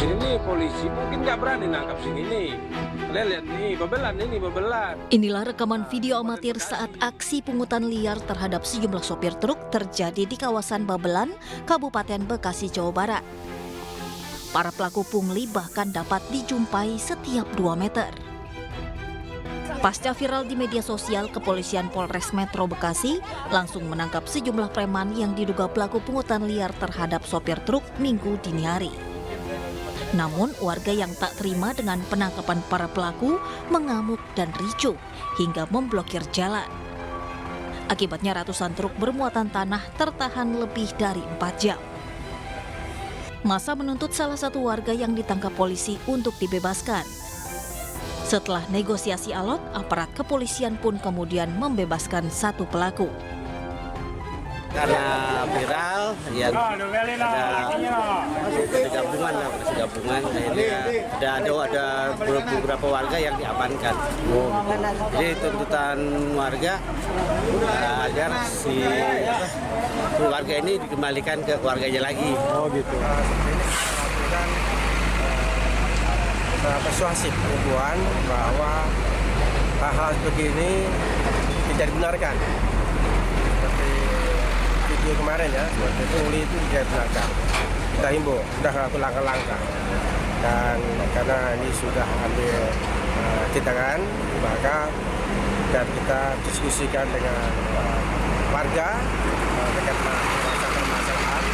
Sini nih polisi mungkin nggak berani nangkap sini nih. Kalian lihat nih, bebelan. Inilah rekaman video amatir saat aksi pungutan liar terhadap sejumlah sopir truk terjadi di kawasan Babelan, Kabupaten Bekasi, Jawa Barat. Para pelaku pungli bahkan dapat dijumpai setiap 2 meter. Pasca viral di media sosial, Kepolisian Polres Metro Bekasi langsung menangkap sejumlah preman yang diduga pelaku pungutan liar terhadap sopir truk Minggu dini hari. Namun, warga yang tak terima dengan penangkapan para pelaku mengamuk dan ricuh hingga memblokir jalan. Akibatnya ratusan truk bermuatan tanah tertahan lebih dari 4 jam. Massa menuntut salah satu warga yang ditangkap polisi untuk dibebaskan. Setelah negosiasi alot, aparat kepolisian pun kemudian membebaskan satu pelaku. Karena viral, ya ada gabungan, ada beberapa warga yang diamankan. Jadi tuntutan warga agar si keluarga ini dikembalikan ke keluarganya lagi. Oh gitu. Persuasif hubungan bahwa hal-hal seperti ini tidak dibenarkan. Seperti video kemarin ya, seperti pungli itu tidak dibenarkan. Kita himbau, sudah melakukan langkah-langkah. Dan karena ini sudah ambil tindakan, maka dan kita diskusikan dengan warga terkait permasalahan.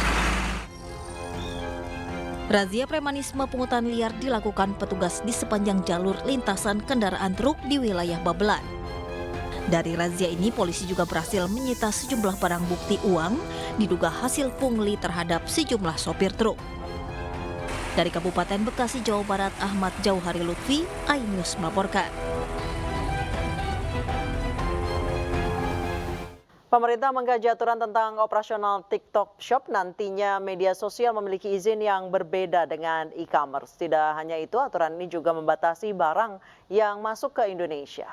Razia premanisme pungutan liar dilakukan petugas di sepanjang jalur lintasan kendaraan truk di wilayah Babelan. Dari razia ini, polisi juga berhasil menyita sejumlah barang bukti uang diduga hasil pungli terhadap sejumlah sopir truk. Dari Kabupaten Bekasi, Jawa Barat, Ahmad Jauhari Lutfi, iNews melaporkan. Pemerintah mengkaji aturan tentang operasional TikTok Shop. Nantinya media sosial memiliki izin yang berbeda dengan e-commerce. Tidak hanya itu, aturan ini juga membatasi barang yang masuk ke Indonesia.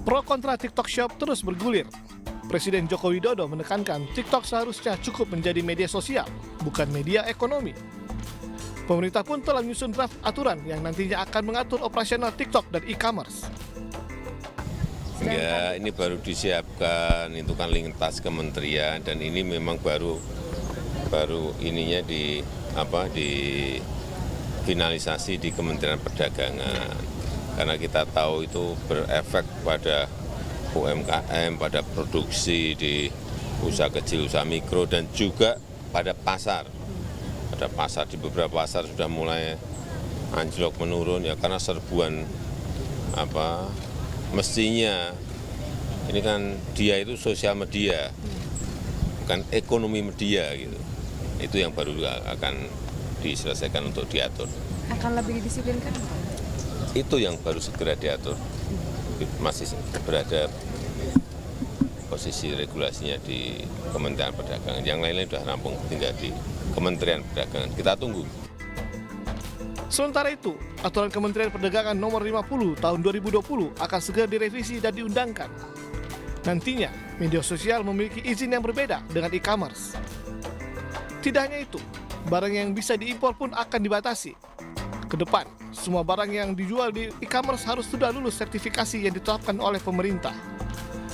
Pro kontra TikTok Shop terus bergulir. Presiden Joko Widodo menekankan TikTok seharusnya cukup menjadi media sosial, bukan media ekonomi. Pemerintah pun telah menyusun draft aturan yang nantinya akan mengatur operasional TikTok dan e-commerce. Ya, ini baru disiapkan, itu kan lintas kementerian dan ini memang baru ininya finalisasi di Kementerian Perdagangan. Karena kita tahu itu berefek pada UMKM, pada produksi di usaha kecil, usaha mikro dan juga pada pasar. Pada pasar, di beberapa pasar sudah mulai anjlok menurun ya karena serbuan mestinya ini kan dia itu sosial media bukan ekonomi media gitu. Itu yang baru akan diselesaikan untuk diatur. Akan lebih didisiplinkan? Itu yang baru segera diatur. Masih berada posisi regulasinya di Kementerian Perdagangan. Yang lain-lain sudah rampung, tinggal di Kementerian Perdagangan. Kita tunggu. Sementara itu, aturan Kementerian Perdagangan nomor 50 tahun 2020 akan segera direvisi dan diundangkan. Nantinya, media sosial memiliki izin yang berbeda dengan e-commerce. Tidak hanya itu, barang yang bisa diimpor pun akan dibatasi. Ke depan, semua barang yang dijual di e-commerce harus sudah lulus sertifikasi yang ditetapkan oleh pemerintah.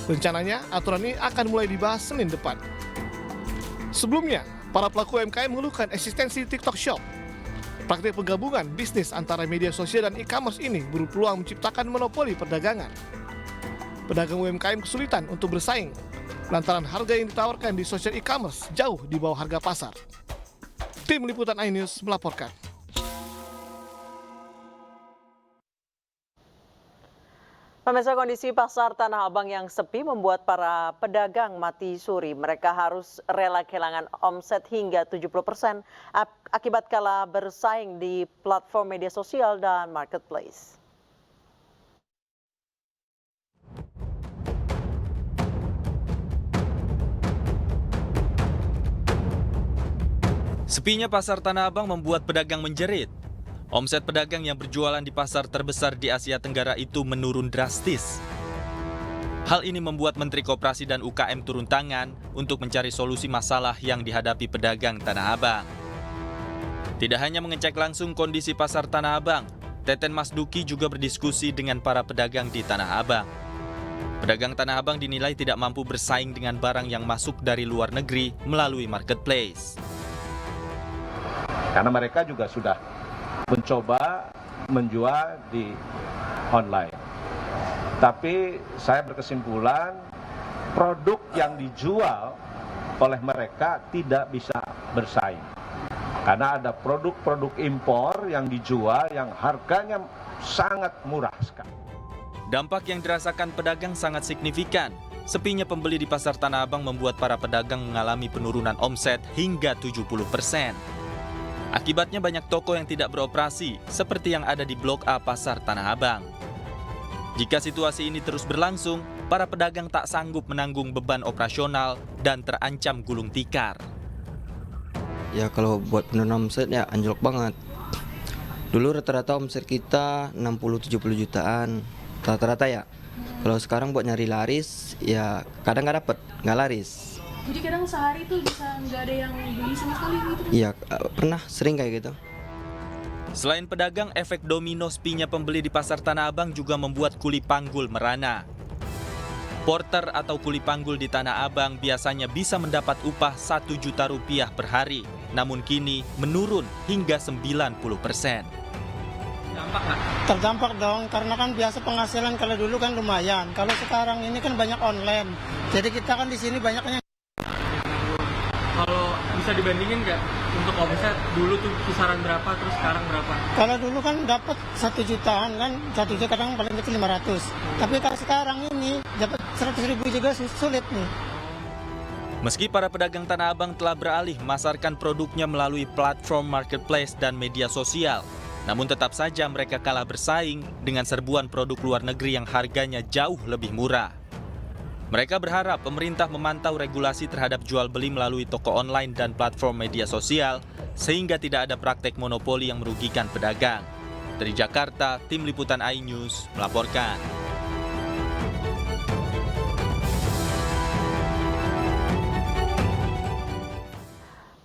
Rencananya, aturan ini akan mulai dibahas Senin depan. Sebelumnya, para pelaku UMKM mengeluhkan eksistensi TikTok Shop. Praktik penggabungan bisnis antara media sosial dan e-commerce ini berpeluang menciptakan monopoli perdagangan. Pedagang UMKM kesulitan untuk bersaing, lantaran harga yang ditawarkan di sosial e-commerce jauh di bawah harga pasar. Tim Liputan iNews melaporkan. Pemirsa, kondisi pasar Tanah Abang yang sepi membuat para pedagang mati suri. Mereka harus rela kehilangan omset hingga 70% akibat kalah bersaing di platform media sosial dan marketplace. Sepinya pasar Tanah Abang membuat pedagang menjerit. Omset pedagang yang berjualan di pasar terbesar di Asia Tenggara itu menurun drastis. Hal ini membuat Menteri Koperasi dan UKM turun tangan untuk mencari solusi masalah yang dihadapi pedagang Tanah Abang. Tidak hanya mengecek langsung kondisi pasar Tanah Abang, Teten Mas Duki juga berdiskusi dengan para pedagang di Tanah Abang. Pedagang Tanah Abang dinilai tidak mampu bersaing dengan barang yang masuk dari luar negeri melalui marketplace. Karena mereka juga sudah mencoba menjual di online. Tapi saya berkesimpulan produk yang dijual oleh mereka tidak bisa bersaing. Karena ada produk-produk impor yang dijual yang harganya sangat murah sekali. Dampak yang dirasakan pedagang sangat signifikan. Sepinya pembeli di pasar Tanah Abang membuat para pedagang mengalami penurunan omset hingga 70%. Akibatnya banyak toko yang tidak beroperasi, seperti yang ada di Blok A Pasar Tanah Abang. Jika situasi ini terus berlangsung, para pedagang tak sanggup menanggung beban operasional dan terancam gulung tikar. Ya kalau buat penurunan omset ya anjlok banget. Dulu rata-rata omset kita 60-70 jutaan, rata-rata ya. Kalau sekarang buat nyari laris, ya kadang nggak dapet, nggak laris. Jadi kadang sehari tuh bisa nggak ada yang beli sama sekali gitu? Iya, pernah sering kayak gitu. Selain pedagang, efek domino sepinya pembeli di pasar Tanah Abang juga membuat kuli panggul merana. Porter atau kuli panggul di Tanah Abang biasanya bisa mendapat upah Rp1 juta per hari, namun kini menurun hingga 90%. Dampak nggak? Terdampak dong, karena kan biasa penghasilan kalau dulu kan lumayan. Kalau sekarang ini kan banyak online, jadi kita kan di sini banyaknya. Kalau bisa dibandingin nggak untuk omset dulu tuh kisaran berapa terus sekarang berapa? Kalau dulu kan dapat 1 jutaan kan, 1 juta kadang paling kecil 500. Tapi kalau sekarang ini dapat 100.000 juga sulit nih. Meski para pedagang Tanah Abang telah beralih memasarkan produknya melalui platform marketplace dan media sosial, namun tetap saja mereka kalah bersaing dengan serbuan produk luar negeri yang harganya jauh lebih murah. Mereka berharap pemerintah memantau regulasi terhadap jual beli melalui toko online dan platform media sosial sehingga tidak ada praktek monopoli yang merugikan pedagang. Dari Jakarta, Tim Liputan iNews melaporkan.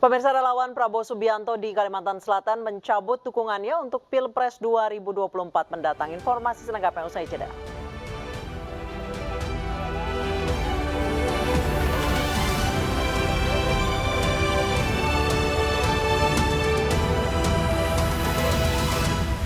Pemirsa, relawan Prabowo Subianto di Kalimantan Selatan mencabut dukungannya untuk Pilpres 2024 mendatang. Informasi selengkapnya usai jeda.